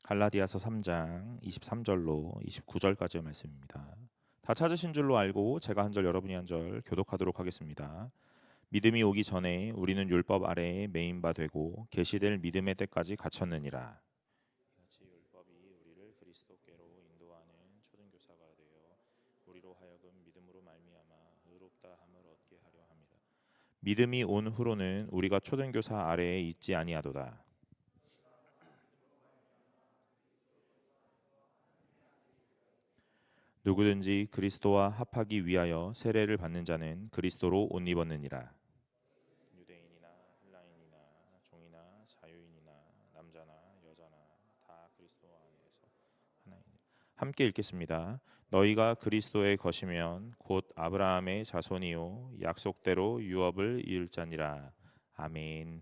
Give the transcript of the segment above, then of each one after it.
갈라디아서 3장 23절로 29절까지의 말씀입니다. 다 찾으신 줄로 알고 제가 한 절 여러분이 한 절 교독하도록 하겠습니다. 믿음이 오기 전에 우리는 율법 아래에 매인 바 되고 계시될 믿음의 때까지 갇혔느니라. 이같이 율법이 우리를 그리스도께로 인도하는 초등교사가 되어 우리로 하여금 믿음으로 말미암아 의롭다 함을 얻게 하려 함이라. 믿음이 온 후로는 우리가 초등교사 아래에 있지 아니하도다. 누구든지 그리스도와 합하기 위하여 세례를 받는 자는 그리스도로 옷 입었느니라. 유대인이나 헬라인이나 종이나 자유인이나 남자나 여자나 다 그리스도 안에서 하나이니라. 함께 읽겠습니다. 너희가 그리스도의 것이면 곧 아브라함의 자손이요 약속대로 유업을 이을 자니라. 아멘.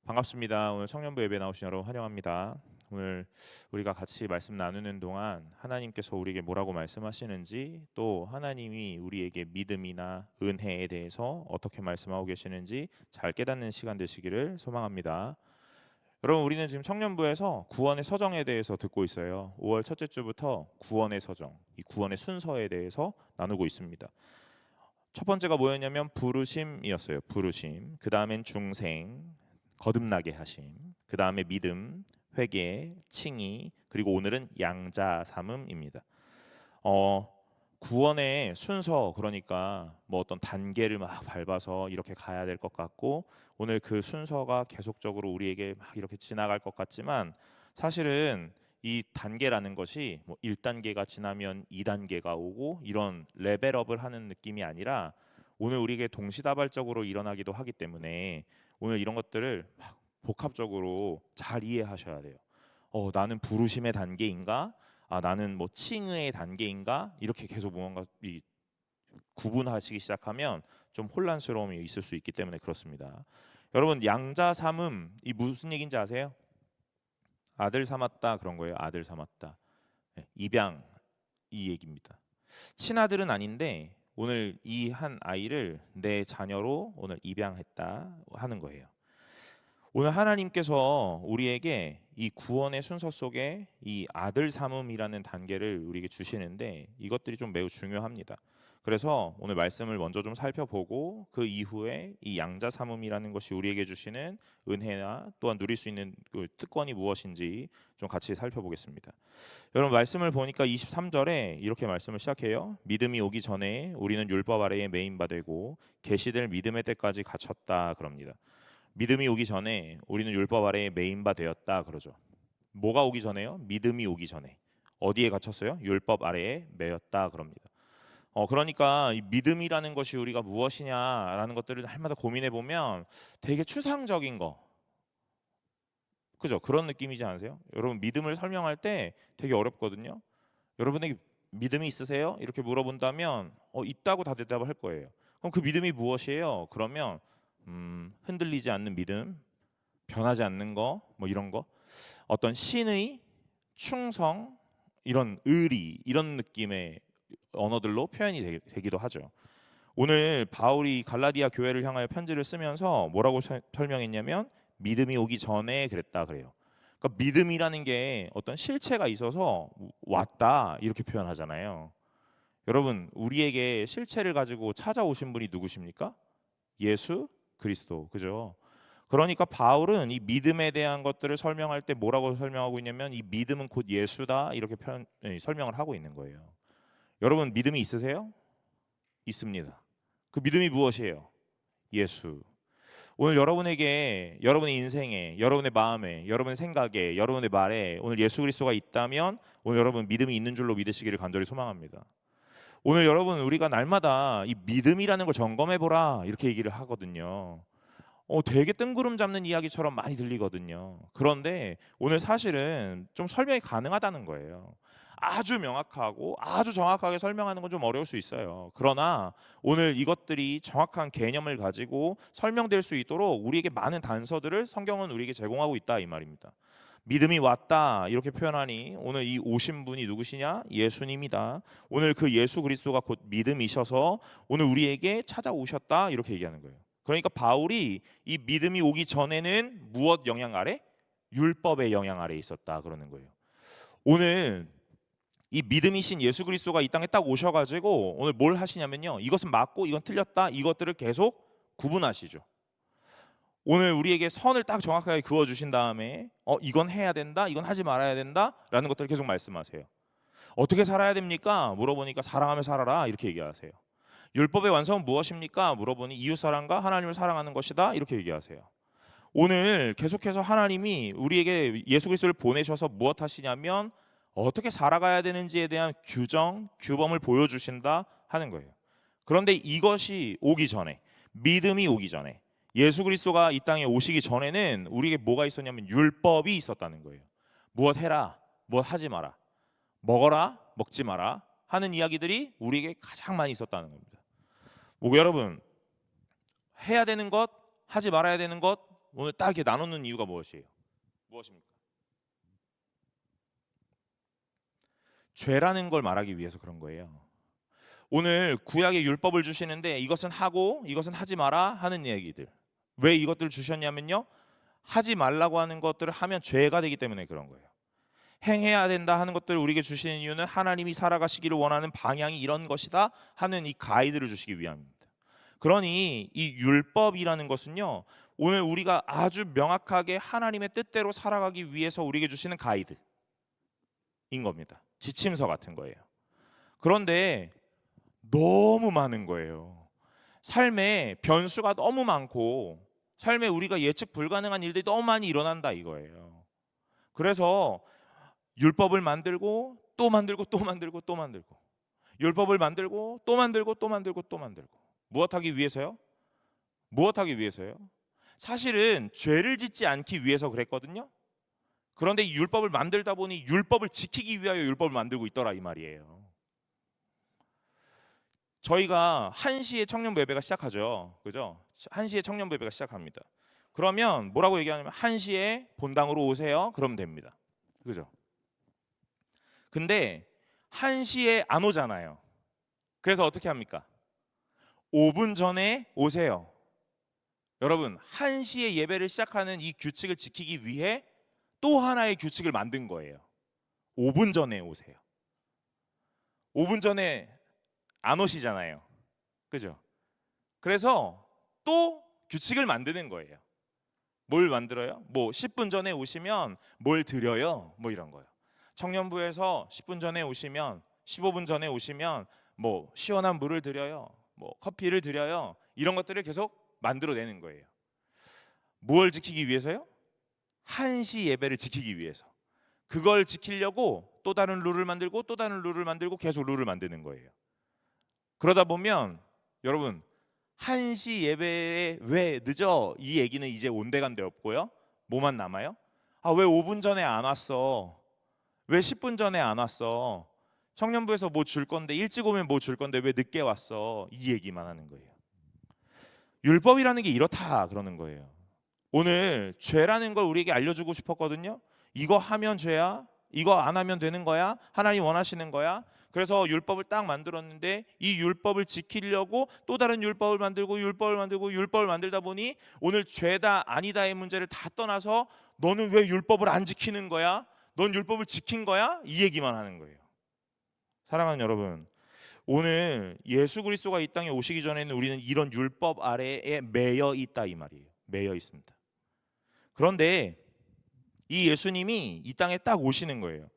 반갑습니다. 오늘 청년부 예배 나오신 여러분 환영합니다. 오늘 우리가 같이 말씀 나누는 동안 하나님께서 우리에게 뭐라고 말씀하시는지, 또 하나님이 우리에게 믿음이나 은혜에 대해서 어떻게 말씀하고 계시는지 잘 깨닫는 시간 되시기를 소망합니다. 여러분, 우리는 지금 청년부에서 구원의 서정에 대해서 듣고 있어요. 5월 첫째 주부터 구원의 서정, 이 구원의 순서에 대해서 나누고 있습니다. 첫 번째가 뭐였냐면 부르심이었어요. 부르심. 그 다음엔 중생, 거듭나게 하심. 그 다음에 믿음, 회개, 칭의, 그리고 오늘은 양자 삼음입니다. 구원의 순서, 그러니까 뭐 어떤 단계를 막 밟아서 이렇게 가야 될 것 같고, 오늘 그 순서가 계속적으로 우리에게 막 이렇게 지나갈 것 같지만, 사실은 이 단계라는 것이 뭐 1단계가 지나면 2단계가 오고 이런 레벨업을 하는 느낌이 아니라 오늘 우리에게 동시다발적으로 일어나기도 하기 때문에 오늘 이런 것들을 막 복합적으로 잘 이해하셔야 돼요. 나는 부르심의 단계인가? 나는 뭐 칭의의 단계인가? 이렇게 계속 뭔가 구분하시기 시작하면 좀 혼란스러움이 있을 수 있기 때문에 그렇습니다. 여러분, 양자 삼음 이 무슨 얘기인지 아세요? 아들 삼았다 그런 거예요. 아들 삼았다. 입양 이 얘기입니다. 친아들은 아닌데 오늘 이 한 아이를 내 자녀로 오늘 입양했다 하는 거예요. 오늘 하나님께서 우리에게 이 구원의 순서 속에 이 아들 삼음이라는 단계를 우리에게 주시는데 이것들이 좀 매우 중요합니다. 그래서 오늘 말씀을 먼저 좀 살펴보고 그 이후에 이 양자 삼음이라는 것이 우리에게 주시는 은혜나 또한 누릴 수 있는 그 특권이 무엇인지 좀 같이 살펴보겠습니다. 여러분, 말씀을 보니까 23절에 이렇게 말씀을 시작해요. 믿음이 오기 전에 우리는 율법 아래에 매인 바 되고 계시될 믿음의 때까지 갇혔다 그럽니다. 믿음이 오기 전에 우리는 율법 아래에 매인 바 되었다 그러죠. 뭐가 오기 전에요? 믿음이 오기 전에. 어디에 갇혔어요? 율법 아래에 매였다 그럽니다. 그러니까 이 믿음이라는 것이 우리가 무엇이냐라는 것들을 날마다 고민해 보면 되게 추상적인 거, 그죠? 그런 느낌이지 않으세요? 여러분, 믿음을 설명할 때 되게 어렵거든요. 여러분에게 믿음이 있으세요? 이렇게 물어본다면 있다고 다 대답을 할 거예요. 그럼 그 믿음이 무엇이에요? 그러면 흔들리지 않는 믿음, 변하지 않는 거, 뭐 이런 거, 어떤 신의, 충성, 이런 의리, 이런 느낌의 언어들로 표현이 되기도 하죠. 오늘 바울이 갈라디아 교회를 향하여 편지를 쓰면서 뭐라고 설명했냐면 믿음이 오기 전에 그랬다 그래요. 그러니까 믿음이라는 게 어떤 실체가 있어서 왔다 이렇게 표현하잖아요. 여러분, 우리에게 실체를 가지고 찾아오신 분이 누구십니까? 예수 그리스도, 그죠? 그러니까 바울은 이 믿음에 대한 것들을 설명할 때 뭐라고 설명하고 있냐면 이 믿음은 곧 예수다 이렇게 설명을 하고 있는 거예요. 여러분, 믿음이 있으세요? 있습니다. 그 믿음이 무엇이에요? 예수. 오늘 여러분에게 여러분의 인생에, 여러분의 마음에, 여러분의 생각에, 여러분의 말에 오늘 예수 그리스도가 있다면 오늘 여러분 믿음이 있는 줄로 믿으시기를 간절히 소망합니다. 오늘 여러분, 우리가 날마다 이 믿음이라는 걸 점검해 보라 이렇게 얘기를 하거든요. 되게 뜬구름 잡는 이야기처럼 많이 들리거든요. 그런데 오늘 사실은 좀 설명이 가능하다는 거예요. 아주 명확하고 아주 정확하게 설명하는 건 좀 어려울 수 있어요. 그러나 오늘 이것들이 정확한 개념을 가지고 설명될 수 있도록 우리에게 많은 단서들을 성경은 우리에게 제공하고 있다 이 말입니다. 믿음이 왔다 이렇게 표현하니 오늘 이 오신 분이 누구시냐? 예수님이다. 오늘 그 예수 그리스도가 곧 믿음이셔서 오늘 우리에게 찾아오셨다 이렇게 얘기하는 거예요. 그러니까 바울이 이 믿음이 오기 전에는 무엇 영향 아래? 율법의 영향 아래 있었다 그러는 거예요. 오늘 이 믿음이신 예수 그리스도가 이 땅에 딱 오셔가지고 오늘 뭘 하시냐면요, 이것은 맞고 이건 틀렸다, 이것들을 계속 구분하시죠. 오늘 우리에게 선을 딱 정확하게 그어주신 다음에 이건 해야 된다, 이건 하지 말아야 된다 라는 것들을 계속 말씀하세요. 어떻게 살아야 됩니까? 물어보니까 사랑하며 살아라 이렇게 얘기하세요. 율법의 완성은 무엇입니까? 물어보니 이웃사랑과 하나님을 사랑하는 것이다 이렇게 얘기하세요. 오늘 계속해서 하나님이 우리에게 예수 그리스도를 보내셔서 무엇 하시냐면 어떻게 살아가야 되는지에 대한 규정, 규범을 보여주신다 하는 거예요. 그런데 이것이 오기 전에, 믿음이 오기 전에, 예수 그리스도가 이 땅에 오시기 전에는 우리에게 뭐가 있었냐면 율법이 있었다는 거예요. 무엇 해라, 무엇 하지 마라, 먹어라, 먹지 마라 하는 이야기들이 우리에게 가장 많이 있었다는 겁니다. 여러분, 해야 되는 것, 하지 말아야 되는 것 오늘 딱 이렇게 나누는 이유가 무엇이에요? 무엇입니까? 죄라는 걸 말하기 위해서 그런 거예요. 오늘 구약의 율법을 주시는데 이것은 하고 이것은 하지 마라 하는 얘기들, 왜 이것들을 주셨냐면요, 하지 말라고 하는 것들을 하면 죄가 되기 때문에 그런 거예요. 행해야 된다 하는 것들을 우리에게 주시는 이유는 하나님이 살아가시기를 원하는 방향이 이런 것이다 하는 이 가이드를 주시기 위함입니다. 그러니 이 율법이라는 것은요, 오늘 우리가 아주 명확하게 하나님의 뜻대로 살아가기 위해서 우리에게 주시는 가이드인 겁니다. 지침서 같은 거예요. 그런데 너무 많은 거예요. 삶에 변수가 너무 많고 삶에 우리가 예측 불가능한 일들이 너무 많이 일어난다 이거예요. 그래서 율법을 만들고 또 만들고 또 만들고 또 만들고, 율법을 만들고 또 만들고 또 만들고 또 만들고, 무엇하기 위해서요? 무엇하기 위해서요? 사실은 죄를 짓지 않기 위해서 그랬거든요. 그런데 이 율법을 만들다 보니 율법을 지키기 위하여 율법을 만들고 있더라 이 말이에요. 저희가 1시에 청년부 예배가 시작하죠. 그죠? 1시에 청년부 예배가 시작합니다. 그러면 뭐라고 얘기하냐면 1시에 본당으로 오세요. 그러면 됩니다. 그죠? 근데 1시에 안 오잖아요. 그래서 어떻게 합니까? 5분 전에 오세요. 여러분, 1시에 예배를 시작하는 이 규칙을 지키기 위해 또 하나의 규칙을 만든 거예요. 5분 전에 오세요. 5분 전에 안 오시잖아요. 그죠? 그래서 또 규칙을 만드는 거예요. 뭘 만들어요? 뭐 10분 전에 오시면 뭘 드려요? 뭐 이런 거요. 청년부에서 10분 전에 오시면, 15분 전에 오시면 뭐 시원한 물을 드려요. 뭐 커피를 드려요. 이런 것들을 계속 만들어내는 거예요. 무엇을 지키기 위해서요? 1시 예배를 지키기 위해서. 그걸 지키려고 또 다른 룰을 만들고 또 다른 룰을 만들고 계속 룰을 만드는 거예요. 그러다 보면 여러분, 1시 예배에 왜 늦어? 이 얘기는 이제 온데간데 없고요. 뭐만 남아요? 왜 5분 전에 안 왔어? 왜 10분 전에 안 왔어? 청년부에서 뭐 줄 건데, 일찍 오면 뭐 줄 건데 왜 늦게 왔어? 이 얘기만 하는 거예요. 율법이라는 게 이렇다 그러는 거예요. 오늘 죄라는 걸 우리에게 알려주고 싶었거든요. 이거 하면 죄야? 이거 안 하면 되는 거야? 하나님 원하시는 거야? 그래서 율법을 딱 만들었는데 이 율법을 지키려고 또 다른 율법을 만들고 율법을 만들고 율법을 만들다 보니 오늘 죄다 아니다의 문제를 다 떠나서 너는 왜 율법을 안 지키는 거야? 넌 율법을 지킨 거야? 이 얘기만 하는 거예요. 사랑하는 여러분, 오늘 예수 그리스도가 이 땅에 오시기 전에는 우리는 이런 율법 아래에 매여 있다 이 말이에요. 매여 있습니다. 그런데 이 예수님이 이 땅에 딱 오시는 거예요.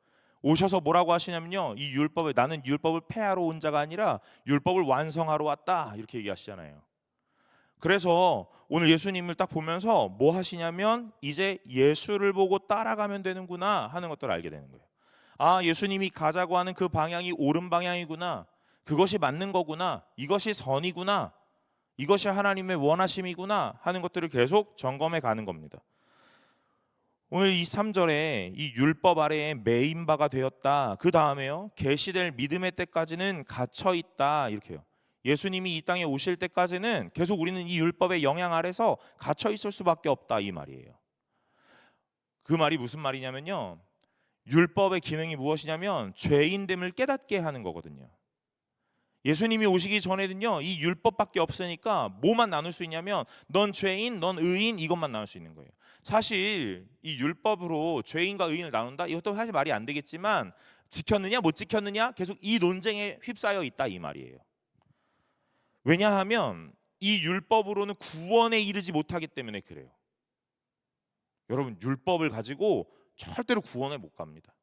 오셔서 뭐라고 하시냐면요, 이 율법을, 나는 율법을 폐하러 온 자가 아니라 율법을 완성하러 왔다 이렇게 얘기하시잖아요. 그래서 오늘 예수님을 딱 보면서 뭐 하시냐면 이제 예수를 보고 따라가면 되는구나 하는 것들을 알게 되는 거예요. 예수님이 가자고 하는 그 방향이 옳은 방향이구나, 그것이 맞는 거구나, 이것이 선이구나, 이것이 하나님의 원하심이구나 하는 것들을 계속 점검해 가는 겁니다. 오늘 23절에 이 율법 아래에 매인 바가 되었다. 그 다음에요, 계시될 믿음의 때까지는 갇혀 있다 이렇게요. 예수님이 이 땅에 오실 때까지는 계속 우리는 이 율법의 영향 아래서 갇혀 있을 수밖에 없다 이 말이에요. 그 말이 무슨 말이냐면요, 율법의 기능이 무엇이냐면 죄인됨을 깨닫게 하는 거거든요. 예수님이 오시기 전에는요, 이 율법밖에 없으니까 뭐만 나눌 수 있냐면 넌 죄인, 넌 의인, 이것만 나눌 수 있는 거예요. 사실 이 율법으로 죄인과 의인을 나눈다? 이것도 사실 말이 안 되겠지만 지켰느냐 못 지켰느냐 계속 이 논쟁에 휩싸여 있다 이 말이에요. 왜냐하면 이 율법으로는 구원에 이르지 못하기 때문에 그래요. 여러분, 율법을 가지고 절대로 구원에 못 갑니다.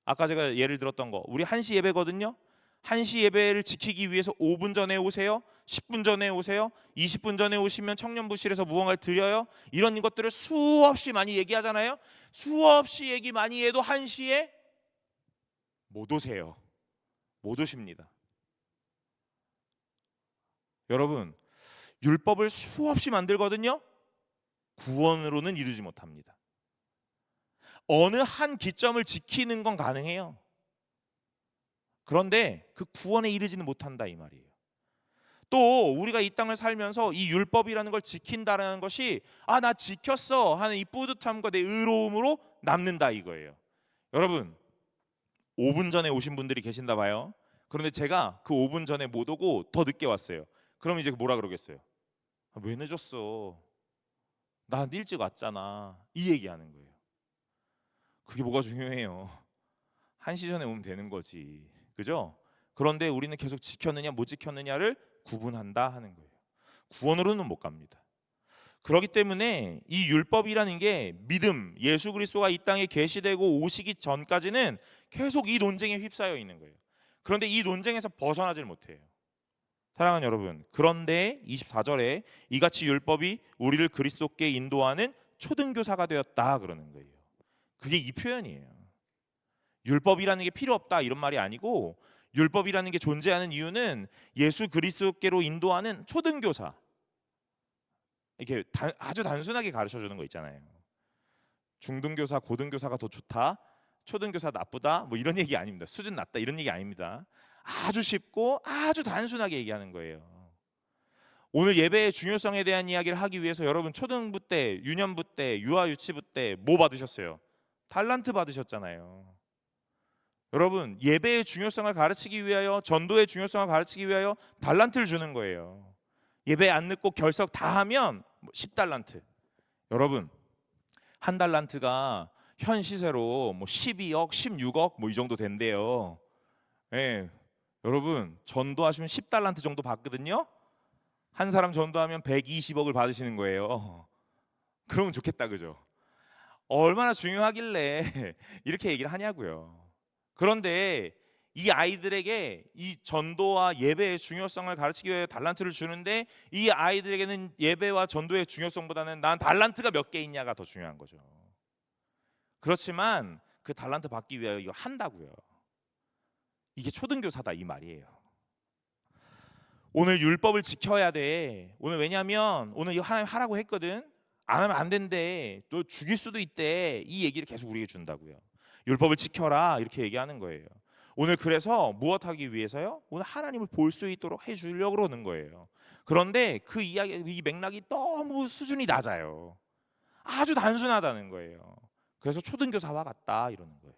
아까 제가 예를 들었던 거, 우리 1시 예배거든요. 1시 예배를 지키기 위해서 5분 전에 오세요, 10분 전에 오세요, 20분 전에 오시면 청년부실에서 무언가를 드려요. 이런 것들을 수없이 많이 얘기하잖아요. 수없이 얘기 많이 해도 1시에 못 오세요. 못 오십니다. 여러분, 율법을 수없이 만들거든요. 구원으로는 이루지 못합니다. 어느 한 기점을 지키는 건 가능해요. 그런데 그 구원에 이르지는 못한다 이 말이에요. 또 우리가 이 땅을 살면서 이 율법이라는 걸 지킨다라는 것이 나 지켰어 하는 이 뿌듯함과 내 의로움으로 남는다 이거예요. 여러분, 5분 전에 오신 분들이 계신다 봐요. 그런데 제가 그 5분 전에 못 오고 더 늦게 왔어요. 그럼 이제 뭐라 그러겠어요? 왜 늦었어? 난 일찍 왔잖아. 이 얘기하는 거예요. 그게 뭐가 중요해요? 1시 전에 오면 되는 거지. 그죠? 그런데 우리는 계속 지켰느냐 못 지켰느냐를 구분한다 하는 거예요. 구원으로는 못 갑니다. 그렇기 때문에 이 율법이라는 게 믿음, 예수 그리스도가 이 땅에 계시되고 오시기 전까지는 계속 이 논쟁에 휩싸여 있는 거예요. 그런데 이 논쟁에서 벗어나질 못해요. 사랑하는 여러분, 그런데 24절에 이같이 율법이 우리를 그리스도께 인도하는 초등교사가 되었다 그러는 거예요. 그게 이 표현이에요. 율법이라는 게 필요 없다 이런 말이 아니고, 율법이라는 게 존재하는 이유는 예수 그리스도께로 인도하는 초등교사, 이렇게 아주 단순하게 가르쳐주는 거 있잖아요. 중등교사, 고등교사가 더 좋다, 초등교사 나쁘다, 뭐 이런 얘기 아닙니다. 수준 낮다 이런 얘기 아닙니다. 아주 쉽고 아주 단순하게 얘기하는 거예요. 오늘 예배의 중요성에 대한 이야기를 하기 위해서 여러분 초등부 때, 유년부 때, 유아 유치부 때 뭐 받으셨어요? 달란트 받으셨잖아요. 여러분, 예배의 중요성을 가르치기 위하여, 전도의 중요성을 가르치기 위하여 달란트를 주는 거예요. 예배 안 늦고 결석 다 하면 10달란트. 여러분, 한 달란트가 현 시세로 12억, 16억 이 정도 된대요. 예, 여러분 전도하시면 10달란트 정도 받거든요. 한 사람 전도하면 120억을 받으시는 거예요. 그러면 좋겠다, 그죠? 얼마나 중요하길래 이렇게 얘기를 하냐고요. 그런데 이 아이들에게 이 전도와 예배의 중요성을 가르치기 위해 달란트를 주는데, 이 아이들에게는 예배와 전도의 중요성보다는 난 달란트가 몇 개 있냐가 더 중요한 거죠. 그렇지만 그 달란트 받기 위하여 이거 한다고요. 이게 초등교사다 이 말이에요. 오늘 율법을 지켜야 돼. 오늘 왜냐하면 오늘 이거 하나님 하라고 했거든. 안 하면 안 된대. 또 죽일 수도 있대. 이 얘기를 계속 우리에게 준다고요. 율법을 지켜라 이렇게 얘기하는 거예요. 오늘 그래서 무엇하기 위해서요? 오늘 하나님을 볼 수 있도록 해주려고 그러는 거예요. 그런데 그 이야기, 이 맥락이 너무 수준이 낮아요. 아주 단순하다는 거예요. 그래서 초등교사와 같다 이러는 거예요.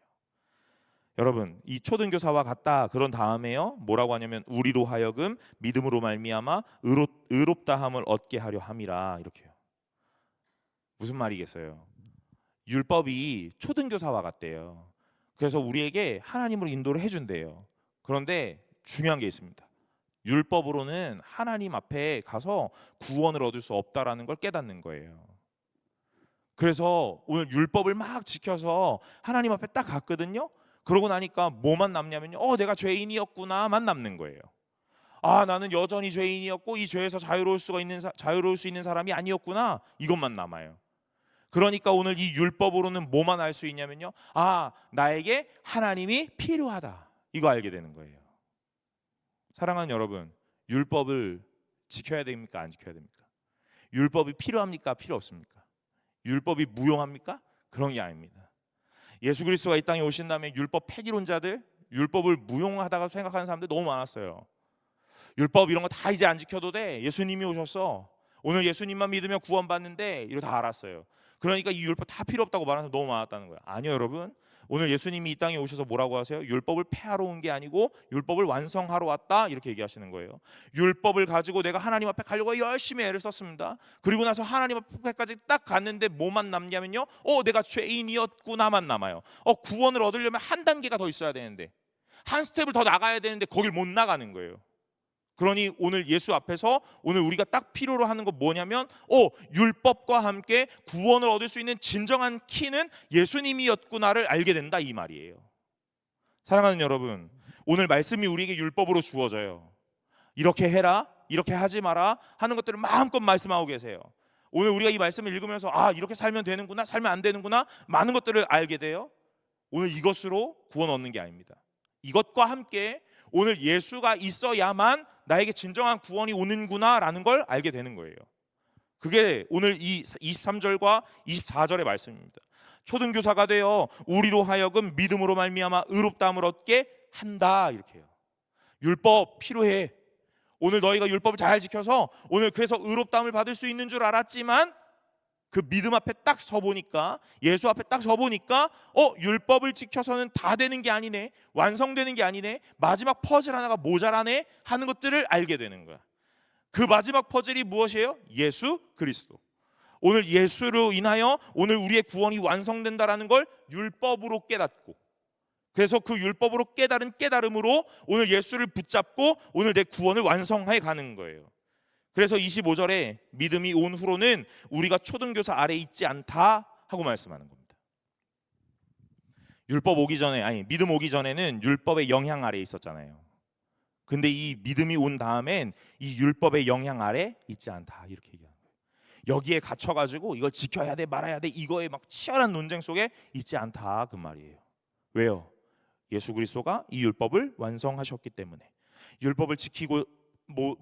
여러분, 이 초등교사와 같다 그런 다음에요 뭐라고 하냐면 우리로 하여금 믿음으로 말미암아 의롭다함을 얻게 하려 함이라 이렇게요. 무슨 말이겠어요? 율법이 초등교사와 같대요. 그래서 우리에게 하나님으로 인도를 해준대요. 그런데 중요한 게 있습니다. 율법으로는 하나님 앞에 가서 구원을 얻을 수 없다라는 걸 깨닫는 거예요. 그래서 오늘 율법을 막 지켜서 하나님 앞에 딱 갔거든요. 그러고 나니까 뭐만 남냐면요, 내가 죄인이었구나만 남는 거예요. 나는 여전히 죄인이었고 이 죄에서 자유로울 수 있는 사람이 아니었구나, 이것만 남아요. 그러니까 오늘 이 율법으로는 뭐만 알 수 있냐면요, 나에게 하나님이 필요하다, 이거 알게 되는 거예요. 사랑하는 여러분, 율법을 지켜야 됩니까? 안 지켜야 됩니까? 율법이 필요합니까? 필요 없습니까? 율법이 무용합니까? 그런 게 아닙니다. 예수 그리스도가 이 땅에 오신 다음에 율법 폐기론자들, 율법을 무용하다가 생각하는 사람들 너무 많았어요. 율법 이런 거 다 이제 안 지켜도 돼, 예수님이 오셨어, 오늘 예수님만 믿으면 구원받는데, 이거 다 알았어요. 그러니까 이 율법 다 필요 없다고 말하는 사람 너무 많았다는 거예요. 아니요 여러분, 오늘 예수님이 이 땅에 오셔서 뭐라고 하세요? 율법을 폐하러 온 게 아니고 율법을 완성하러 왔다, 이렇게 얘기하시는 거예요. 율법을 가지고 내가 하나님 앞에 가려고 열심히 애를 썼습니다. 그리고 나서 하나님 앞에까지 딱 갔는데 뭐만 남냐면요, 내가 죄인이었구나만 남아요. 구원을 얻으려면 한 단계가 더 있어야 되는데, 한 스텝을 더 나가야 되는데 거길 못 나가는 거예요. 그러니 오늘 예수 앞에서 오늘 우리가 딱 필요로 하는 건 뭐냐면, 율법과 함께 구원을 얻을 수 있는 진정한 키는 예수님이었구나를 알게 된다, 이 말이에요. 사랑하는 여러분, 오늘 말씀이 우리에게 율법으로 주어져요. 이렇게 해라, 이렇게 하지 마라 하는 것들을 마음껏 말씀하고 계세요. 오늘 우리가 이 말씀을 읽으면서 이렇게 살면 되는구나, 살면 안 되는구나, 많은 것들을 알게 돼요. 오늘 이것으로 구원 얻는 게 아닙니다. 이것과 함께 오늘 예수가 있어야만 나에게 진정한 구원이 오는구나 라는 걸 알게 되는 거예요. 그게 오늘 이 23절과 24절의 말씀입니다. 초등교사가 되어 우리로 하여금 믿음으로 말미암아 의롭다함을 얻게 한다, 이렇게 해요. 율법 필요해. 오늘 너희가 율법을 잘 지켜서 오늘 그래서 의롭다함을 받을 수 있는 줄 알았지만, 그 믿음 앞에 딱 서보니까, 예수 앞에 딱 서보니까 율법을 지켜서는 다 되는 게 아니네, 완성되는 게 아니네, 마지막 퍼즐 하나가 모자라네 하는 것들을 알게 되는 거야. 그 마지막 퍼즐이 무엇이에요? 예수 그리스도. 오늘 예수로 인하여 오늘 우리의 구원이 완성된다라는 걸 율법으로 깨닫고, 그래서 그 율법으로 깨달은 깨달음으로 오늘 예수를 붙잡고 오늘 내 구원을 완성해 가는 거예요. 그래서 25절에 믿음이 온 후로는 우리가 초등교사 아래 있지 않다 하고 말씀하는 겁니다. 율법 오기 전에, 믿음 오기 전에는 율법의 영향 아래 있었잖아요. 근데 이 믿음이 온 다음엔 이 율법의 영향 아래 있지 않다, 이렇게 얘기하는 거예요. 여기에 갇혀가지고 이걸 지켜야 돼 말아야 돼 이거에 막 치열한 논쟁 속에 있지 않다, 그 말이에요. 왜요? 예수 그리스도가 이 율법을 완성하셨기 때문에. 율법을 지키고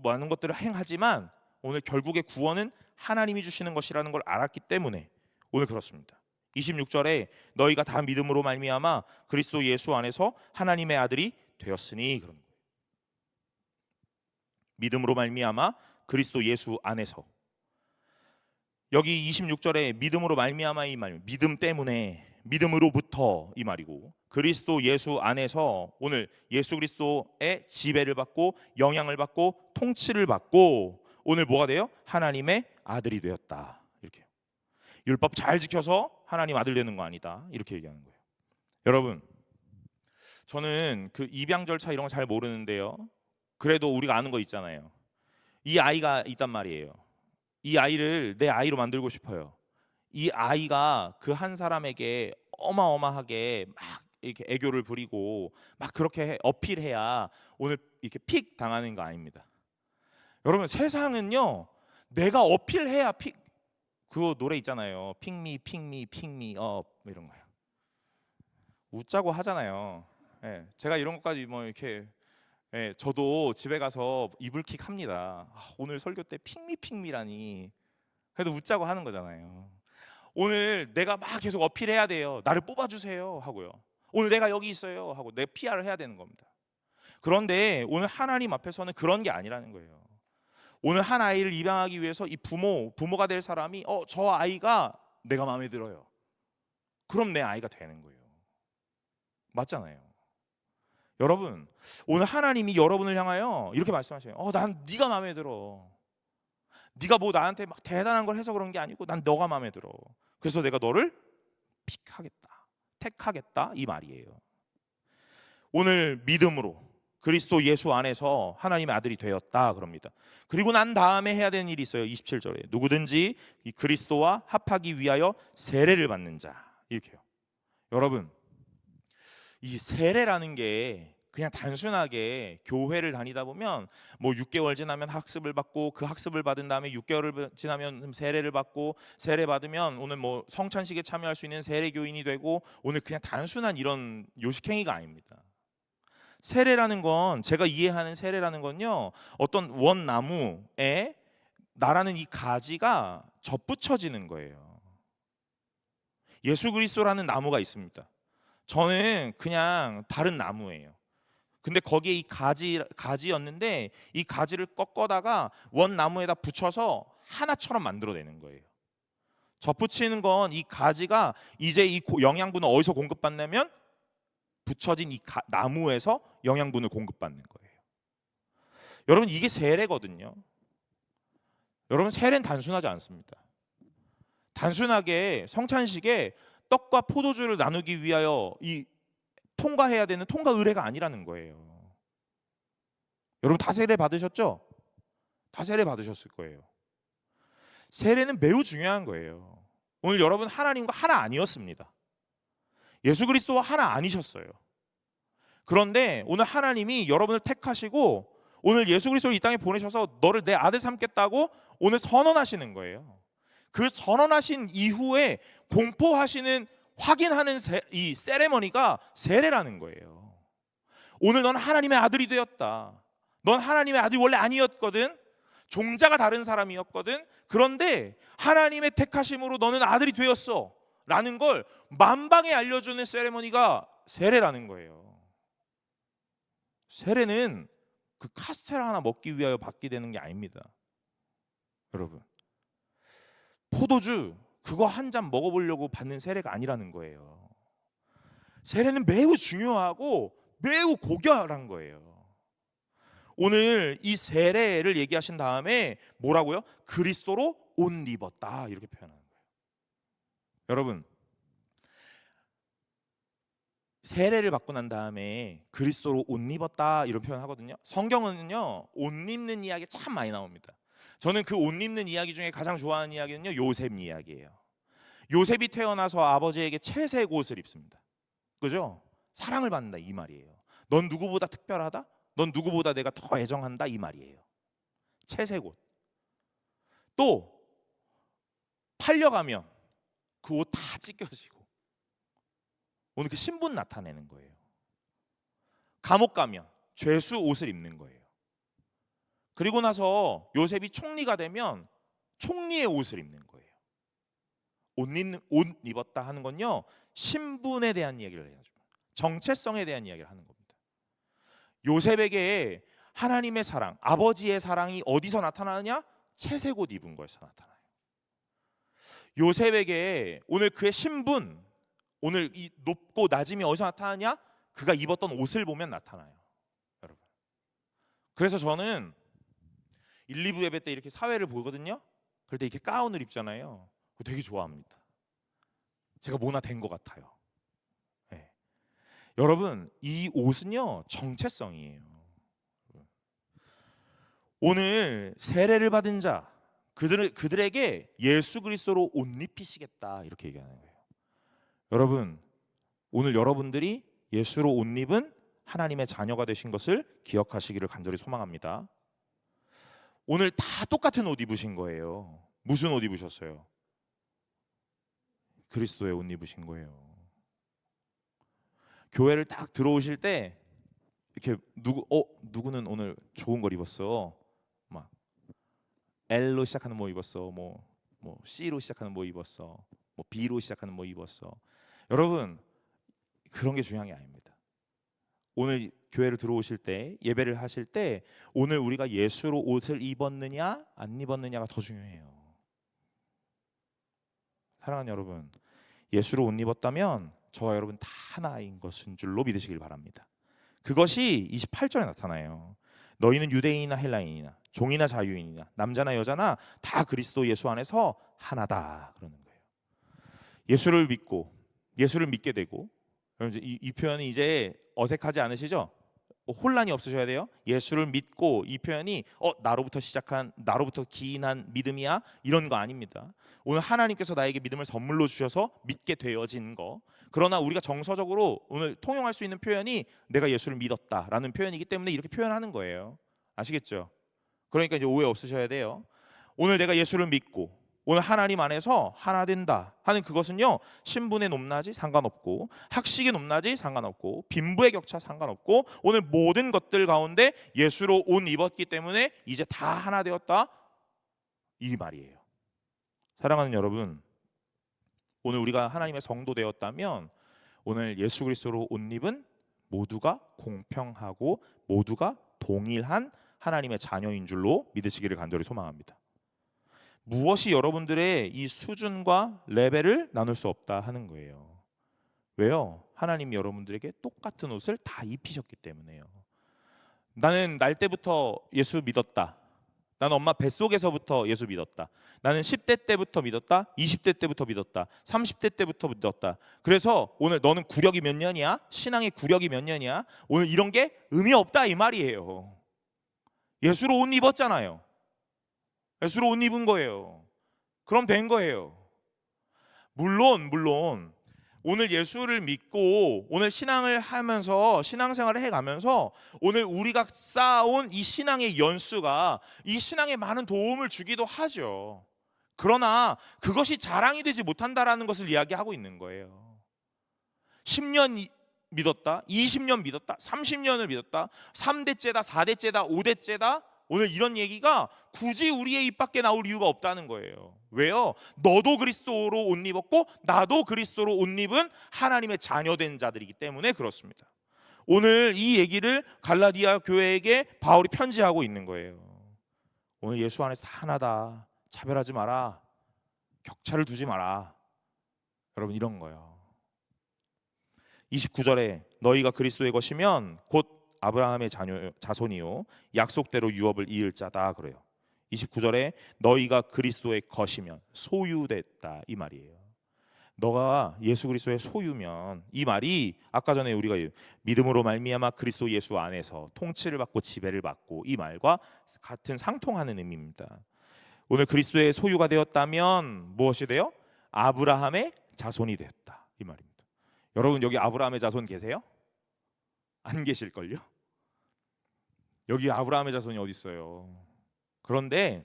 많은 것들을 행하지만 오늘 결국의 구원은 하나님이 주시는 것이라는 걸 알았기 때문에 오늘 그렇습니다. 26절에 너희가 다 믿음으로 말미암아 그리스도 예수 안에서 하나님의 아들이 되었으니, 그런 거예요. 믿음으로 말미암아 그리스도 예수 안에서. 여기 26절에 믿음으로 말미암아 이 말, 믿음 때문에, 믿음으로부터 이 말이고, 그리스도 예수 안에서 오늘 예수 그리스도의 지배를 받고 영향을 받고 통치를 받고 오늘 뭐가 돼요? 하나님의 아들이 되었다, 이렇게. 율법 잘 지켜서 하나님 아들 되는 거 아니다, 이렇게 얘기하는 거예요. 여러분, 저는 그 입양 절차 이런 거 잘 모르는데요, 그래도 우리가 아는 거 있잖아요. 이 아이가 있단 말이에요. 이 아이를 내 아이로 만들고 싶어요. 이 아이가 그 한 사람에게 어마어마하게 막 이렇게 애교를 부리고 막 그렇게 어필해야 오늘 이렇게 픽 당하는 거 아닙니다. 여러분, 세상은요, 내가 어필해야 픽. 그 노래 있잖아요. 픽미 픽미 픽미 이런 거요. 웃자고 하잖아요. 제가 이런 것까지 뭐 이렇게, 저도 집에 가서 이불킥 합니다. 오늘 설교 때 픽미 픽미라니. 그래도 웃자고 하는 거잖아요. 오늘 내가 막 계속 어필해야 돼요. 나를 뽑아주세요 하고요. 오늘 내가 여기 있어요 하고 내 PR을 해야 되는 겁니다. 그런데 오늘 하나님 앞에서는 그런 게 아니라는 거예요. 오늘 한 아이를 입양하기 위해서 이 부모가 될 사람이 저 아이가 내가 마음에 들어요. 그럼 내 아이가 되는 거예요. 맞잖아요. 여러분, 오늘 하나님이 여러분을 향하여 이렇게 말씀하셔요. 난 네가 마음에 들어. 네가 뭐 나한테 막 대단한 걸 해서 그런 게 아니고 난 너가 마음에 들어. 그래서 내가 너를 픽하겠다, 택하겠다, 이 말이에요. 오늘 믿음으로 그리스도 예수 안에서 하나님의 아들이 되었다, 그럽니다. 그리고 난 다음에 해야 되는 일이 있어요. 27절에 누구든지 이 그리스도와 합하기 위하여 세례를 받는 자, 이렇게요. 여러분, 이 세례라는 게 그냥 단순하게 교회를 다니다 보면 뭐 6개월 지나면 학습을 받고 그 학습을 받은 다음에 6개월을 지나면 세례를 받고 세례 받으면 오늘 뭐 성찬식에 참여할 수 있는 세례교인이 되고 오늘 그냥 단순한 이런 요식행위가 아닙니다. 세례라는 건, 제가 이해하는 세례라는 건요, 어떤 원나무에 나라는 이 가지가 접붙여지는 거예요. 예수 그리스도라는 나무가 있습니다. 저는 그냥 다른 나무예요. 근데 거기에 이 가지였는데 이 가지를 꺾어다가 원나무에다 붙여서 하나처럼 만들어내는 거예요. 접붙이는 건 이 가지가 이제 이 영양분을 어디서 공급받냐면 붙여진 이 나무에서 영양분을 공급받는 거예요. 여러분, 이게 세례거든요. 여러분, 세례는 단순하지 않습니다. 단순하게 성찬식에 떡과 포도주를 나누기 위하여 이 통과해야 되는 통과 의례가 아니라는 거예요. 여러분, 다 세례 받으셨죠? 다 세례 받으셨을 거예요. 세례는 매우 중요한 거예요. 오늘 여러분 하나님과 하나 아니었습니다. 예수 그리스도와 하나 아니셨어요. 그런데 오늘 하나님이 여러분을 택하시고 오늘 예수 그리스도를 이 땅에 보내셔서 너를 내 아들 삼겠다고 오늘 선언하시는 거예요. 그 선언하신 이후에 공포하시는 확인하는 이 세레머니가 세례라는 거예요. 오늘 넌 하나님의 아들이 되었다. 넌 하나님의 아들이 원래 아니었거든. 종자가 다른 사람이었거든. 그런데 하나님의 택하심으로 너는 아들이 되었어 라는 걸 만방에 알려주는 세레머니가 세례라는 거예요. 세례는 그 카스테라 하나 먹기 위하여 받게 되는 게 아닙니다. 여러분, 포도주 그거 한 잔 먹어보려고 받는 세례가 아니라는 거예요. 세례는 매우 중요하고 매우 고결한 거예요. 오늘 이 세례를 얘기하신 다음에 뭐라고요? 그리스도로 옷 입었다 이렇게 표현하는 거예요. 여러분, 세례를 받고 난 다음에 그리스도로 옷 입었다 이런 표현 하거든요. 성경은요 옷 입는 이야기 참 많이 나옵니다. 저는 그 옷 입는 이야기 중에 가장 좋아하는 이야기는요 요셉 이야기예요. 요셉이 태어나서 아버지에게 채색 옷을 입습니다. 그죠? 사랑을 받는다 이 말이에요. 넌 누구보다 특별하다? 넌 누구보다 내가 더 애정한다 이 말이에요. 채색 옷. 또 팔려가면 그 옷 다 찢겨지고 오늘 그 신분 나타내는 거예요. 감옥 가면 죄수 옷을 입는 거예요. 그리고 나서 요셉이 총리가 되면 총리의 옷을 입는 거예요. 옷 입었다 하는 건요 신분에 대한 이야기를 해야죠. 정체성에 대한 이야기를 하는 겁니다. 요셉에게 하나님의 사랑, 아버지의 사랑이 어디서 나타나느냐? 채색 옷 입은 거에서 나타나요. 요셉에게 오늘 그의 신분, 오늘 이 높고 낮음이 어디서 나타나냐? 그가 입었던 옷을 보면 나타나요. 여러분. 그래서 저는 1, 2부 예배 때 이렇게 사회를 보거든요. 그럴 때 이렇게 가운을 입잖아요. 되게 좋아합니다. 제가 뭐나 된 것 같아요. 네. 여러분, 이 옷은요 정체성이에요. 오늘 세례를 받은 자 그들에게 예수 그리스도로 옷 입히시겠다 이렇게 얘기하는 거예요. 여러분, 오늘 여러분들이 예수로 옷 입은 하나님의 자녀가 되신 것을 기억하시기를 간절히 소망합니다. 오늘 다 똑같은 옷 입으신 거예요. 무슨 옷 입으셨어요? 그리스도의 옷 입으신 거예요. 교회를 딱 들어오실 때 이렇게 누구는 오늘 좋은 걸 입었어. 막 L로 시작하는 뭐 입었어. 뭐 C로 시작하는 뭐 입었어. 뭐 B로 시작하는 뭐 입었어. 여러분, 그런 게 중요한 게 아닙니다. 오늘 교회를 들어오실 때, 예배를 하실 때 오늘 우리가 예수로 옷을 입었느냐 안 입었느냐가 더 중요해요. 사랑하는 여러분, 예수로 옷 입었다면 저와 여러분 다 하나인 것인 줄로 믿으시길 바랍니다. 그것이 28절에 나타나요. 너희는 유대인이나 헬라인이나 종이나 자유인이나 남자나 여자나 다 그리스도 예수 안에서 하나다 그러는 거예요. 예수를 믿고 예수를 믿게 되고, 이 표현이 이제 어색하지 않으시죠? 혼란이 없으셔야 돼요. 예수를 믿고 이 표현이 나로부터 기인한 믿음이야 이런 거 아닙니다. 오늘 하나님께서 나에게 믿음을 선물로 주셔서 믿게 되어진 거. 그러나 우리가 정서적으로 오늘 통용할 수 있는 표현이 내가 예수를 믿었다라는 표현이기 때문에 이렇게 표현하는 거예요. 아시겠죠? 그러니까 이제 오해 없으셔야 돼요. 오늘 내가 예수를 믿고 오늘 하나님 안에서 하나 된다 하는 그것은요 신분의 높낮이 상관없고 학식의 높낮이 상관없고 빈부의 격차 상관없고 오늘 모든 것들 가운데 예수로 옷 입었기 때문에 이제 다 하나 되었다 이 말이에요. 사랑하는 여러분, 오늘 우리가 하나님의 성도 되었다면 오늘 예수 그리스도로 옷 입은 모두가 공평하고 모두가 동일한 하나님의 자녀인 줄로 믿으시기를 간절히 소망합니다. 무엇이 여러분들의 이 수준과 레벨을 나눌 수 없다 하는 거예요. 왜요? 하나님이 여러분들에게 똑같은 옷을 다 입히셨기 때문에요. 나는 날 때부터 예수 믿었다. 나는 엄마 뱃속에서부터 예수 믿었다. 나는 10대 때부터 믿었다. 20대 때부터 믿었다. 30대 때부터 믿었다. 그래서 오늘 너는 구력이 몇 년이야? 신앙의 구력이 몇 년이야? 오늘 이런 게 의미 없다 이 말이에요. 예수로 옷 입었잖아요. 예수로 옷 입은 거예요. 그럼 된 거예요. 물론 오늘 예수를 믿고 오늘 신앙을 하면서 신앙생활을 해가면서 오늘 우리가 쌓아온 이 신앙의 연수가 이 신앙에 많은 도움을 주기도 하죠. 그러나 그것이 자랑이 되지 못한다라는 것을 이야기하고 있는 거예요. 10년 믿었다, 20년 믿었다, 30년을 믿었다, 3대째다, 4대째다, 5대째다, 오늘 이런 얘기가 굳이 우리의 입 밖에 나올 이유가 없다는 거예요. 왜요? 너도 그리스도로 옷 입었고 나도 그리스도로 옷 입은 하나님의 자녀된 자들이기 때문에 그렇습니다. 오늘 이 얘기를 갈라디아 교회에게 바울이 편지하고 있는 거예요. 오늘 예수 안에서 다 하나다. 차별하지 마라. 격차를 두지 마라. 여러분 이런 거예요. 29절에 너희가 그리스도의 것이면 곧 아브라함의 자손이요 약속대로 유업을 이을 자다 그래요. 29절에 너희가 그리스도의 것이면 소유됐다 이 말이에요. 너가 예수 그리스도의 소유면 이 말이 아까 전에 우리가 믿음으로 말미암아 그리스도 예수 안에서 통치를 받고 지배를 받고 이 말과 같은 상통하는 의미입니다. 오늘 그리스도의 소유가 되었다면 무엇이 돼요? 아브라함의 자손이 되었다 이 말입니다. 여러분 여기 아브라함의 자손 계세요? 안 계실걸요? 여기 아브라함의 자손이 어디 있어요? 그런데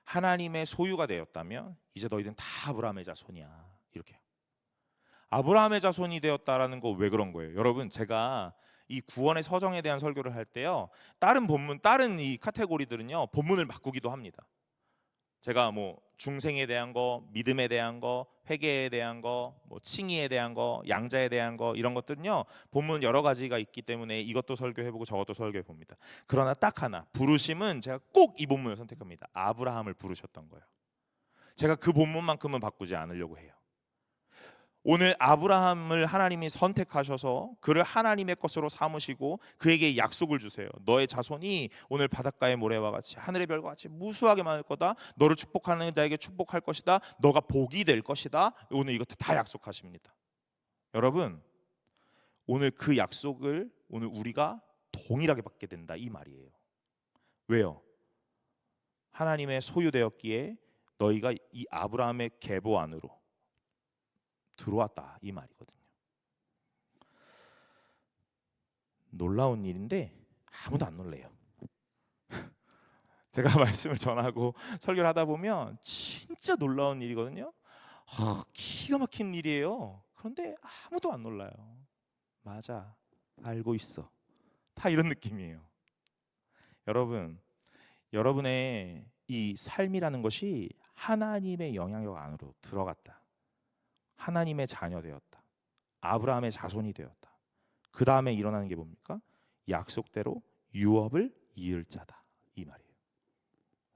하나님의 소유가 되었다면 이제 너희들은 다 아브라함의 자손이야 이렇게. 아브라함의 자손이 되었다라는 거 왜 그런 거예요? 여러분 제가 이 구원의 서정에 대한 설교를 할 때요 다른 본문 다른 이 카테고리들은요 본문을 바꾸기도 합니다. 제가 뭐 중생에 대한 거, 믿음에 대한 거, 회개에 대한 거, 뭐 칭의에 대한 거, 양자에 대한 거 이런 것들은요 본문 여러 가지가 있기 때문에 이것도 설교해보고 저것도 설교해봅니다. 그러나 딱 하나 부르심은 제가 꼭 이 본문을 선택합니다. 아브라함을 부르셨던 거예요. 제가 그 본문만큼은 바꾸지 않으려고 해요. 오늘 아브라함을 하나님이 선택하셔서 그를 하나님의 것으로 삼으시고 그에게 약속을 주세요. 너의 자손이 오늘 바닷가의 모래와 같이 하늘의 별과 같이 무수하게 많을 거다. 너를 축복하는 자에게 축복할 것이다. 너가 복이 될 것이다. 오늘 이것도 다 약속하십니다. 여러분 오늘 그 약속을 오늘 우리가 동일하게 받게 된다 이 말이에요. 왜요? 하나님의 소유되었기에 너희가 이 아브라함의 계보 안으로 들어왔다 이 말이거든요. 놀라운 일인데 아무도 안 놀래요. 제가 말씀을 전하고 설교를 하다 보면 진짜 놀라운 일이거든요. 기가 막힌 일이에요. 그런데 아무도 안 놀라요. 맞아, 알고 있어. 다 이런 느낌이에요. 여러분, 여러분의 이 삶이라는 것이 하나님의 영향력 안으로 들어갔다. 하나님의 자녀 되었다. 아브라함의 자손이 되었다. 그 다음에 일어나는 게 뭡니까? 약속대로 유업을 이을 자다 이 말이에요.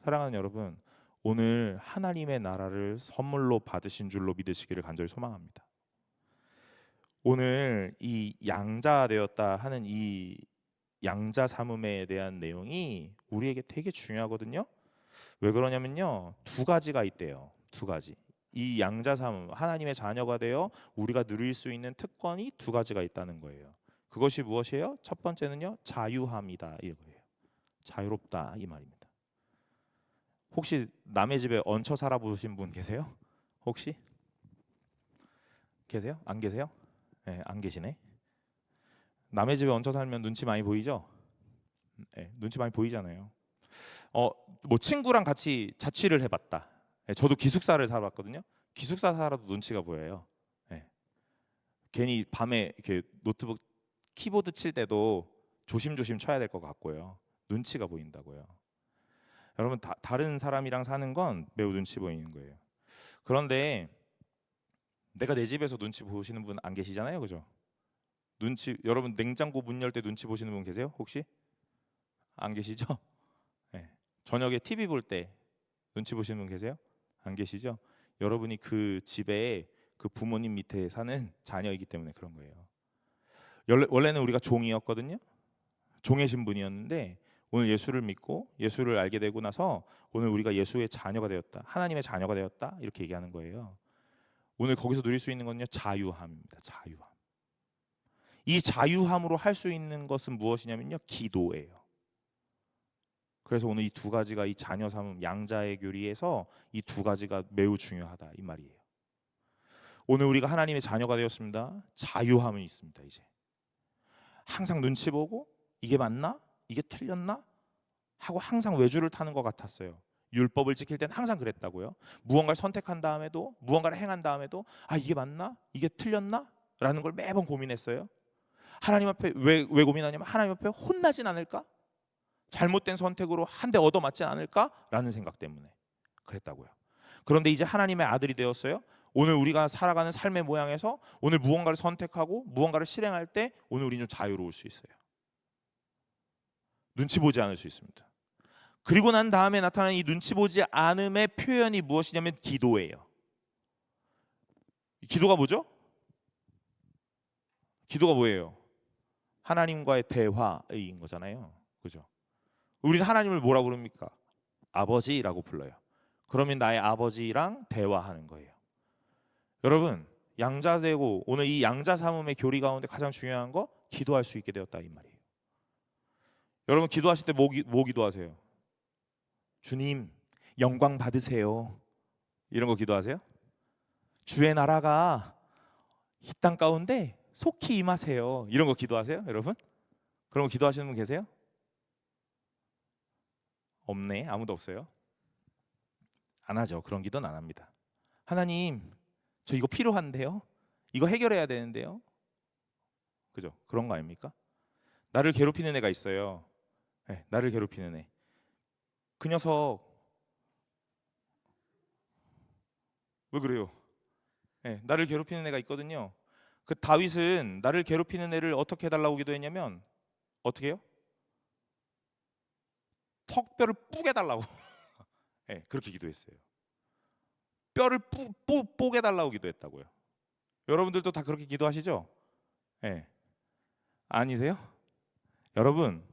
사랑하는 여러분, 오늘 하나님의 나라를 선물로 받으신 줄로 믿으시기를 간절히 소망합니다. 오늘 이 양자 되었다 하는 이 양자 삼음에 대한 내용이 우리에게 되게 중요하거든요. 왜 그러냐면요, 두 가지가 있대요. 두 가지. 이 양자삼음 하나님의 자녀가 되어 우리가 누릴 수 있는 특권이 두 가지가 있다는 거예요. 그것이 무엇이에요? 첫 번째는요 자유함이다 이거예요. 자유롭다 이 말입니다. 혹시 남의 집에 얹혀 살아보신 분 계세요? 혹시 계세요? 안 계세요? 네, 안 계시네. 남의 집에 얹혀 살면 눈치 많이 보이죠? 네, 눈치 많이 보이잖아요. 뭐 친구랑 같이 자취를 해봤다. 네, 저도 기숙사를 살았거든요. 기숙사 살아도 눈치가 보여요. 네. 괜히 밤에 이렇게 노트북 키보드 칠 때도 조심조심 쳐야 될 것 같고요. 눈치가 보인다고요. 여러분 다른 사람이랑 사는 건 매우 눈치 보이는 거예요. 그런데 내가 내 집에서 눈치 보시는 분 안 계시잖아요, 그죠? 여러분 냉장고 문 열 때 눈치 보시는 분 계세요? 혹시 안 계시죠? 네. 저녁에 TV 볼 때 눈치 보시는 분 계세요? 안 계시죠? 여러분이 그 집에 그 부모님 밑에 사는 자녀이기 때문에 그런 거예요. 원래는 우리가 종이었거든요. 종의 신분이었는데 오늘 예수를 믿고 예수를 알게 되고 나서 오늘 우리가 예수의 자녀가 되었다. 하나님의 자녀가 되었다. 이렇게 얘기하는 거예요. 오늘 거기서 누릴 수 있는 건요, 자유함입니다. 자유함. 이 자유함으로 할 수 있는 것은 무엇이냐면요, 기도예요. 그래서 오늘 이 두 가지가 이 자녀 삼음 양자의 교리에서 이 두 가지가 매우 중요하다 이 말이에요. 오늘 우리가 하나님의 자녀가 되었습니다. 자유함은 있습니다. 이제 항상 눈치 보고 이게 맞나? 이게 틀렸나? 하고 항상 외주를 타는 것 같았어요. 율법을 지킬 때는 항상 그랬다고요. 무언가를 선택한 다음에도, 무언가를 행한 다음에도 아, 이게 맞나? 이게 틀렸나? 라는 걸 매번 고민했어요. 하나님 앞에 왜 고민하냐면 하나님 앞에 혼나진 않을까? 잘못된 선택으로 한 대 얻어맞지 않을까? 라는 생각 때문에 그랬다고요. 그런데 이제 하나님의 아들이 되었어요. 오늘 우리가 살아가는 삶의 모양에서 오늘 무언가를 선택하고 무언가를 실행할 때 오늘 우리는 좀 자유로울 수 있어요. 눈치 보지 않을 수 있습니다. 그리고 난 다음에 나타나는 이 눈치 보지 않음의 표현이 무엇이냐면 기도예요. 기도가 뭐죠? 기도가 뭐예요? 하나님과의 대화인 거잖아요. 그죠? 우리는 하나님을 뭐라고 부릅니까? 아버지라고 불러요. 그러면 나의 아버지랑 대화하는 거예요. 여러분, 양자되고 오늘 이 양자 삼음의 교리 가운데 가장 중요한 거 기도할 수 있게 되었다 이 말이에요. 여러분 기도하실 때 뭐 기도하세요? 주님 영광 받으세요. 이런 거 기도하세요? 주의 나라가 이 땅 가운데 속히 임하세요. 이런 거 기도하세요, 여러분? 그런 거 기도하시는 분 계세요? 없네, 아무도 없어요. 안 하죠. 그런 기도는 안 합니다. 하나님, 저 이거 필요한데요. 이거 해결해야 되는데요. 그죠? 그런 거 아닙니까? 나를 괴롭히는 애가 있어요. 네, 나를 괴롭히는 애. 그 녀석 왜 그래요? 네, 나를 괴롭히는 애가 있거든요. 그 다윗은 나를 괴롭히는 애를 어떻게 해달라고 기도했냐면 어떻게 해요? 턱뼈를 뿌개달라고. 네, 그렇게 기도했어요. 뼈를 뽀개달라고 기도했다고요. 여러분들도 다 그렇게 기도하시죠? 네. 아니세요? 여러분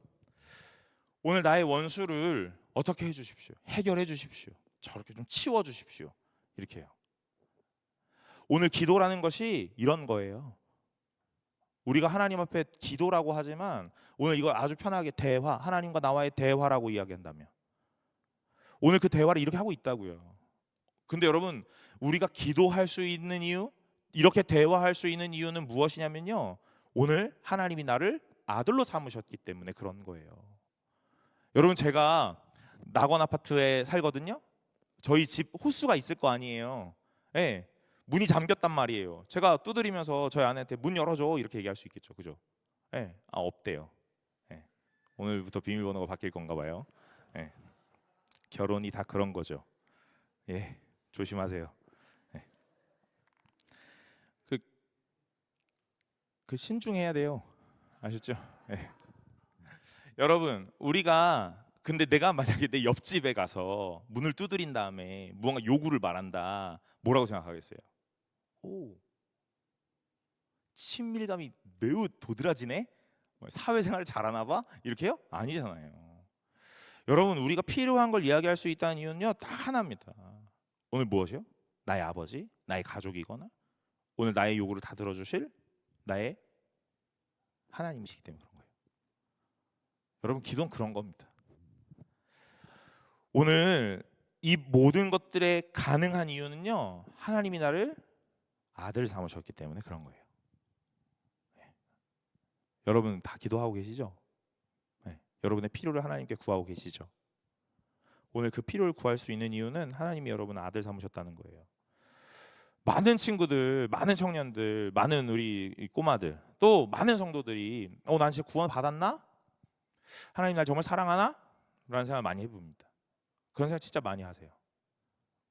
오늘 나의 원수를 어떻게 해주십시오. 해결해 주십시오. 저렇게 좀 치워 주십시오. 이렇게 해요. 오늘 기도라는 것이 이런 거예요. 우리가 하나님 앞에 기도라고 하지만 오늘 이걸 아주 편하게 대화, 하나님과 나와의 대화라고 이야기한다면 오늘 그 대화를 이렇게 하고 있다고요. 근데 여러분 우리가 기도할 수 있는 이유, 이렇게 대화할 수 있는 이유는 무엇이냐면요, 오늘 하나님이 나를 아들로 삼으셨기 때문에 그런 거예요. 여러분 제가 낙원 아파트에 살거든요. 저희 집 호수가 있을 거 아니에요. 네, 문이 잠겼단 말이에요. 제가 두드리면서 저희 아내한테 문 열어줘 이렇게 얘기할 수 있겠죠, 그죠? 네, 없대요. 네, 오늘부터 비밀번호가 바뀔 건가 봐요. 네, 결혼이 다 그런 거죠. 예, 조심하세요. 네. 그 신중해야 돼요. 아셨죠? 네. 여러분 우리가 근데 내가 만약에 내 옆집에 가서 문을 두드린 다음에 무언가 요구를 말한다, 뭐라고 생각하겠어요? 오, 친밀감이 매우 도드라지네? 사회생활을 잘하나 봐? 이렇게요? 아니잖아요. 여러분 우리가 필요한 걸 이야기할 수 있다는 이유는요 딱 하나입니다. 오늘 무엇이요? 나의 아버지, 나의 가족이거나 오늘 나의 요구를 다 들어주실 나의 하나님이시기 때문에 그런 거예요. 여러분 기도는 그런 겁니다. 오늘 이 모든 것들에 가능한 이유는요 하나님이 나를 아들 삼으셨기 때문에 그런 거예요. 네. 여러분 다 기도하고 계시죠? 네. 여러분의 필요를 하나님께 구하고 계시죠? 오늘 그 필요를 구할 수 있는 이유는 하나님이 여러분을 아들 삼으셨다는 거예요. 많은 친구들, 많은 청년들, 많은 우리 꼬마들, 또 많은 성도들이 난 진짜 구원 받았나? 하나님 날 정말 사랑하나? 라는 생각을 많이 해봅니다. 그런 생각 진짜 많이 하세요.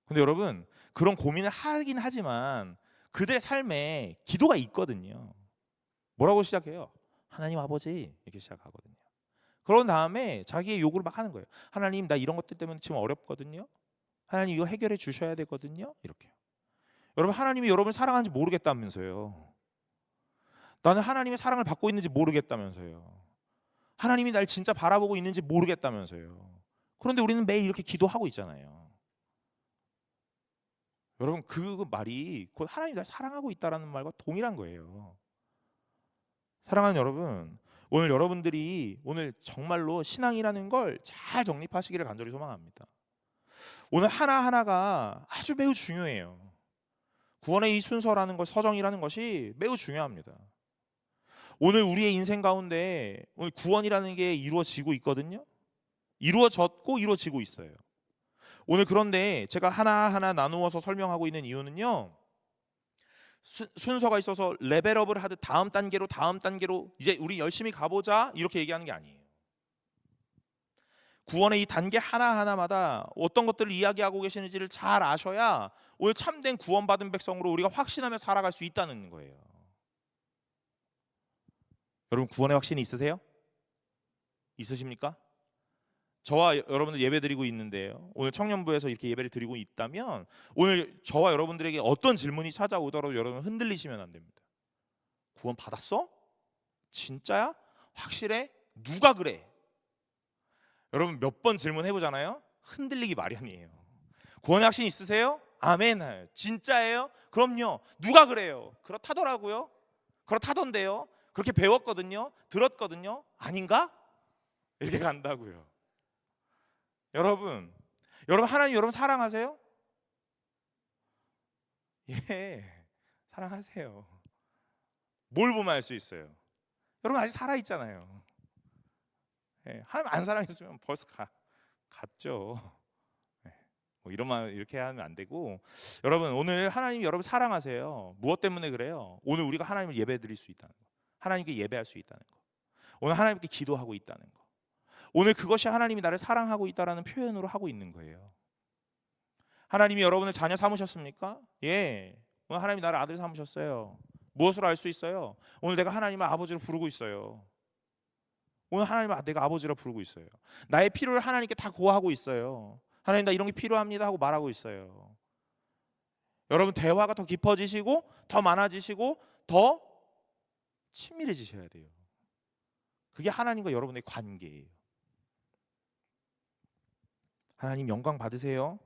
근데 여러분 그런 고민을 하긴 하지만 그들의 삶에 기도가 있거든요. 뭐라고 시작해요? 하나님 아버지 이렇게 시작하거든요. 그런 다음에 자기의 요구를 막 하는 거예요. 하나님 나 이런 것들 때문에 지금 어렵거든요. 하나님 이거 해결해 주셔야 되거든요. 이렇게. 여러분, 하나님이 여러분을 사랑하는지 모르겠다면서요. 나는 하나님의 사랑을 받고 있는지 모르겠다면서요. 하나님이 날 진짜 바라보고 있는지 모르겠다면서요. 그런데 우리는 매일 이렇게 기도하고 있잖아요. 여러분, 그 말이 곧 하나님이 날 사랑하고 있다라는 말과 동일한 거예요. 사랑하는 여러분, 오늘 여러분들이 오늘 정말로 신앙이라는 걸 잘 정립하시기를 간절히 소망합니다. 오늘 하나하나가 아주 매우 중요해요. 구원의 이 순서라는 것, 서정이라는 것이 매우 중요합니다. 오늘 우리의 인생 가운데 오늘 구원이라는 게 이루어지고 있거든요. 이루어졌고 이루어지고 있어요. 오늘 그런데 제가 하나하나 나누어서 설명하고 있는 이유는요, 순서가 있어서 레벨업을 하듯 다음 단계로 이제 우리 열심히 가보자 이렇게 얘기하는 게 아니에요. 구원의 이 단계 하나하나마다 어떤 것들을 이야기하고 계시는지를 잘 아셔야 오늘 참된 구원받은 백성으로 우리가 확신하며 살아갈 수 있다는 거예요. 여러분, 구원의 확신이 있으세요? 있으십니까? 저와 여러분들 예배 드리고 있는데요, 오늘 청년부에서 이렇게 예배를 드리고 있다면 오늘 저와 여러분들에게 어떤 질문이 찾아오더라도 여러분 흔들리시면 안 됩니다. 구원 받았어? 진짜야? 확실해? 누가 그래? 여러분, 몇 번 질문해보잖아요. 흔들리기 마련이에요. 구원의 확신 있으세요? 아멘. 진짜예요? 그럼요. 누가 그래요? 그렇다더라고요. 그렇다던데요. 그렇게 배웠거든요. 들었거든요. 아닌가? 이렇게 간다고요. 여러분 하나님 여러분 사랑하세요? 예, 사랑하세요. 뭘 보면 알 수 있어요? 여러분 아직 살아있잖아요. 예, 하나님 안 사랑했으면 벌써 갔죠. 예, 뭐 이런 말 이렇게 하면 안 되고, 여러분 오늘 하나님이 여러분 사랑하세요. 무엇 때문에 그래요? 오늘 우리가 하나님을 예배 드릴 수 있다는 거, 하나님께 예배할 수 있다는 거, 오늘 하나님께 기도하고 있다는 거, 오늘 그것이 하나님이 나를 사랑하고 있다라는 표현으로 하고 있는 거예요. 하나님이 여러분을 자녀 삼으셨습니까? 예. 오늘 하나님이 나를 아들 삼으셨어요. 무엇으로 알 수 있어요? 오늘 내가 하나님을 아버지로 부르고 있어요. 오늘 하나님을 내가 아버지로 부르고 있어요. 나의 필요를 하나님께 다 고하고 있어요. 하나님, 나 이런 게 필요합니다 하고 말하고 있어요. 여러분, 대화가 더 깊어지시고 더 많아지시고 더 친밀해지셔야 돼요. 그게 하나님과 여러분의 관계예요. 하나님 영광 받으세요.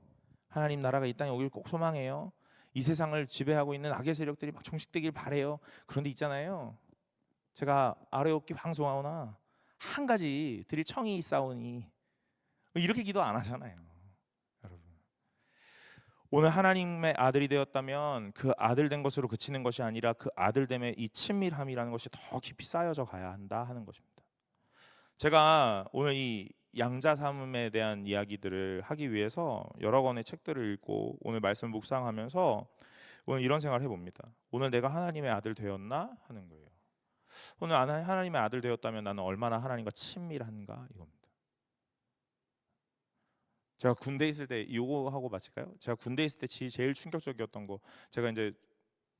하나님 나라가 이 땅에 오길 꼭 소망해요. 이 세상을 지배하고 있는 악의 세력들이 막 종식되길 바래요. 그런데 있잖아요, 제가 아뢰옵기 방송하오나 한 가지 드릴 청이 있사오니, 이렇게 기도 안 하잖아요. 여러분, 오늘 하나님의 아들이 되었다면 그 아들 된 것으로 그치는 것이 아니라 그 아들됨의 이 친밀함이라는 것이 더 깊이 쌓여져 가야 한다 하는 것입니다. 제가 오늘 이 양자 삼음에 대한 이야기들을 하기 위해서 여러 권의 책들을 읽고 오늘 말씀 묵상하면서 오늘 이런 생각을 해봅니다. 오늘 내가 하나님의 아들 되었나 하는 거예요. 오늘 하나님의 아들 되었다면 나는 얼마나 하나님과 친밀한가 이겁니다. 제가 군대 있을 때 이거 하고 마칠까요? 제가 군대 있을 때 제일 충격적이었던 거, 제가 이제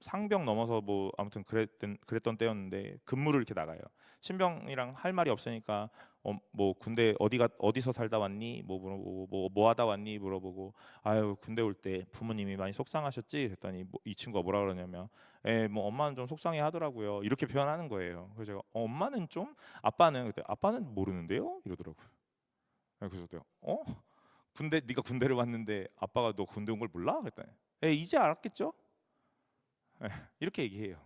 상병 넘어서 뭐 아무튼 그랬던 때였는데 근무를 이렇게 나가요. 신병이랑 할 말이 없으니까 뭐 군대 어디서 살다 왔니? 뭐 물어보고 뭐 하다 왔니? 물어보고, 아유 군대 올 때 부모님이 많이 속상하셨지? 그랬더니 이 친구가 뭐라 그러냐면, 뭐 엄마는 좀 속상해 하더라고요. 이렇게 표현하는 거예요. 그래서 제가 엄마는 좀, 아빠는 그때 아빠는 모르는데요? 이러더라고요. 그래서 내가 네가 군대를 왔는데 아빠가 너 군대 온 걸 몰라? 그랬더니 이제 알았겠죠? 이렇게 얘기해요.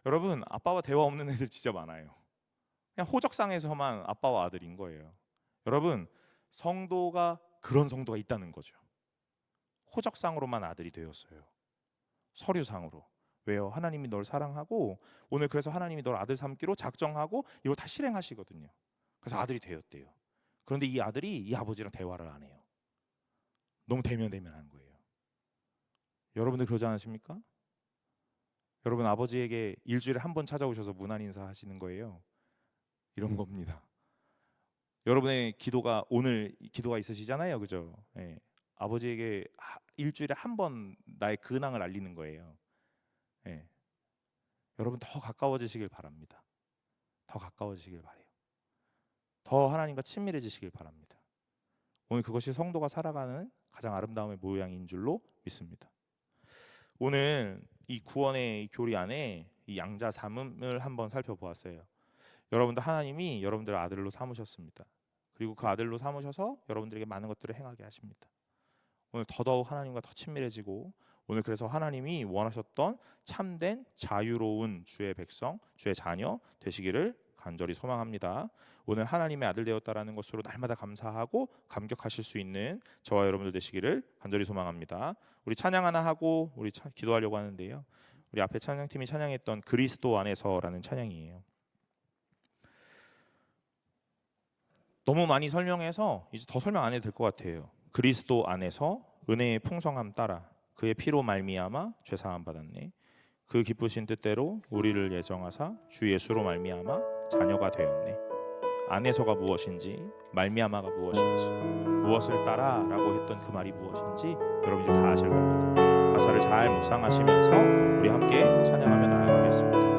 여러분, 아빠와 대화 없는 애들 진짜 많아요. 그냥 호적상에서만 아빠와 아들인 거예요. 여러분, 성도가 그런 성도가 있다는 거죠. 호적상으로만 아들이 되었어요. 서류상으로. 왜요? 하나님이 널 사랑하고 오늘 그래서 하나님이 널 아들 삼기로 작정하고 이걸 다 실행하시거든요. 그래서 아들이 되었대요. 그런데 이 아들이 이 아버지랑 대화를 안 해요. 너무 대면대면한 거예요. 여러분들 그러지 않으십니까? 여러분, 아버지에게 일주일에 한 번 찾아오셔서 문안 인사 하시는 거예요. 이런 겁니다. 여러분의 기도가, 오늘 기도가 있으시잖아요, 그죠? 예. 아버지에게 일주일에 한 번 나의 근황을 알리는 거예요. 예. 여러분 더 가까워지시길 바랍니다. 더 가까워지시길 바래요. 더 하나님과 친밀해지시길 바랍니다. 오늘 그것이 성도가 살아가는 가장 아름다움의 모양인 줄로 믿습니다. 오늘 이 구원의 교리 안에 이 양자 삼음을 한번 살펴보았어요. 여러분들 하나님이 여러분들을 아들로 삼으셨습니다. 그리고 그 아들로 삼으셔서 여러분들에게 많은 것들을 행하게 하십니다. 오늘 더더욱 하나님과 더 친밀해지고 오늘 그래서 하나님이 원하셨던 참된 자유로운 주의 백성, 주의 자녀 되시기를 간절히 소망합니다. 오늘 하나님의 아들 되었다라는 것으로 날마다 감사하고 감격하실 수 있는 저와 여러분들 되시기를 간절히 소망합니다. 우리 찬양 하나 하고 우리 기도하려고 하는데요. 우리 앞에 찬양팀이 찬양했던 그리스도 안에서라는 찬양이에요. 너무 많이 설명해서 이제 더 설명 안 해도 될 것 같아요. 그리스도 안에서 은혜의 풍성함 따라 그의 피로 말미암아 죄 사함 받았네. 그 기쁘신 뜻대로 우리를 예정하사 주 예수로 말미암아 자녀가 되었네. 안에서가 무엇인지 말미암아가 무엇인지 무엇을 따라라고 했던 그 말이 무엇인지 여러분 이제 다 아실 겁니다. 가사를 잘 묵상하시면서 우리 함께 찬양하며 나아가겠습니다.